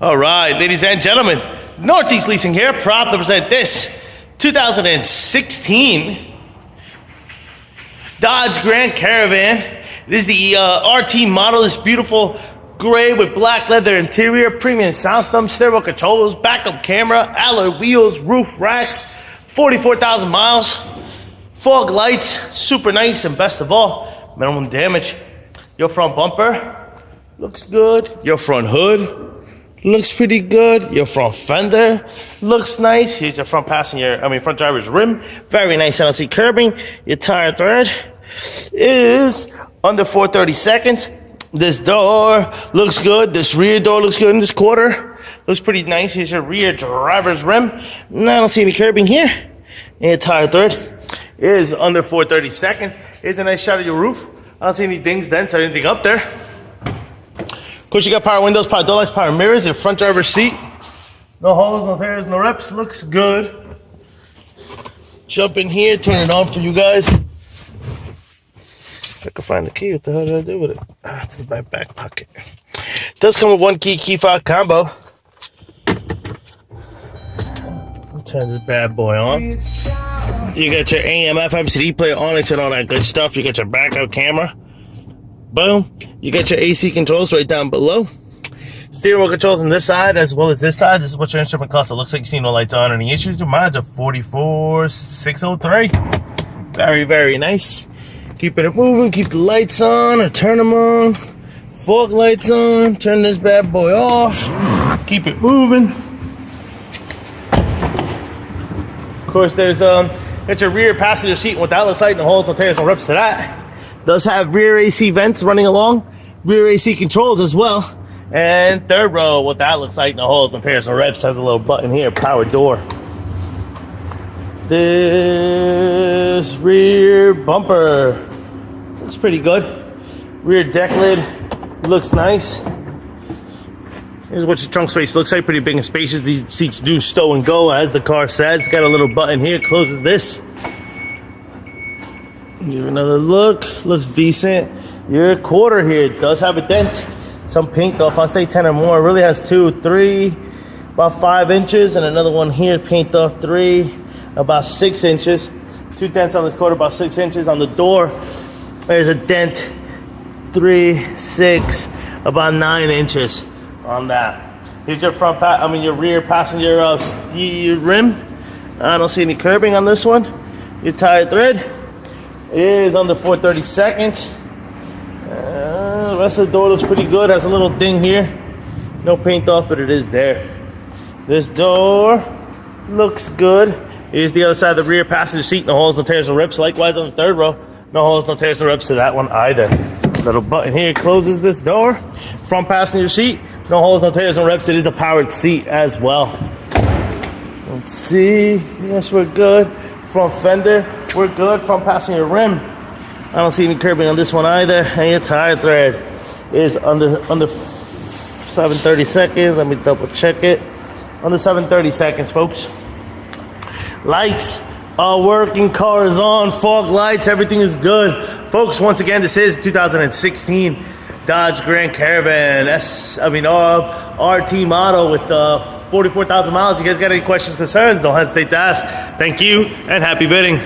All right, ladies and gentlemen, Northeast Leasing here, proud to present this 2016 Dodge Grand Caravan. It is the RT model. This beautiful gray with black leather interior, premium sound system, stereo controllers, backup camera, alloy wheels, roof racks, 44,000 miles, fog lights, super nice, and best of all, minimum damage. Your front bumper looks good. Your front hood looks pretty good. Your front fender looks nice. Here's your front front driver's rim. Very nice LC curbing. Your tire tread is under 4/32. This door looks good. This rear door looks good. And this quarter looks pretty nice. Here's your rear driver's rim. And I don't see any curbing here. And your tire tread is under 4/32. Here's a nice shot of your roof. I don't see any dings, dents, or anything up there. Of course, you got power windows, power door lights, power mirrors, your front driver's seat. No holes, no tears, no rips. Looks good. Jump in here, turn it on for you guys. If I can find the key, what the hell did I do with it? It's in my back pocket. It does come with one key fob combo. I'll turn this bad boy on. You got your AM, FM, CD player on it and all that good stuff. You got your backup camera. Boom. You got your AC controls right down below. Steering wheel controls on this side as well as this side. This is what your instrument costs. It looks like you see no lights on. Any issues? Your mileage of 44,603. Very, very nice. Keeping it moving. Keep the lights on or turn them on. Fog lights on. Turn this bad boy off. Keep it moving. Of course, there's got your rear passenger seat. What that looks like. No holes, no tears, no rips to that. Does have rear AC vents running along. Rear AC controls as well. And third row, what that looks like. No holes, no tears, no rips. Has a little button here. Power door. This rear bumper looks pretty good. Rear deck lid looks nice. Here's what your trunk space looks like. Pretty big and spacious. These seats do stow and go, as the car says. It's got a little button here. Closes this. Give another look. Looks decent. Your quarter here does have a dent. Some paint off. I'll say 10 or more. It really has 2, 3, about 5 inches. And another one here. Paint off 3, about 6 inches. 2 dents on this quarter, about 6 inches. On the door, there's a dent. 3, 6, about 9 inches on that. Here's your your rear passenger rim. I don't see any curbing on this one. Your tire tread is under 4/32. The rest of the door looks pretty good. Has a little ding here. No paint off, but it is there. This door looks good. Here's the other side of the rear passenger seat. No holes, no tears, no rips. Likewise on the third row. No holes, no tears, no rips to that one either. Little button here closes this door. Front passenger seat. No holes, no tears, no rips. It is a powered seat as well. Let's see. Yes, we're good. Front fender, we're good. Front passenger rim. I don't see any curbing on this one either. And your tire tread is under 7/32. Let me double check it. Under 7/32, folks. Lights are working. Car is on. Fog lights. Everything is good. Folks, once again, this is 2016 Dodge Grand Caravan. RT model with 44,000 miles. You guys got any questions, concerns? Don't hesitate to ask. Thank you and happy bidding.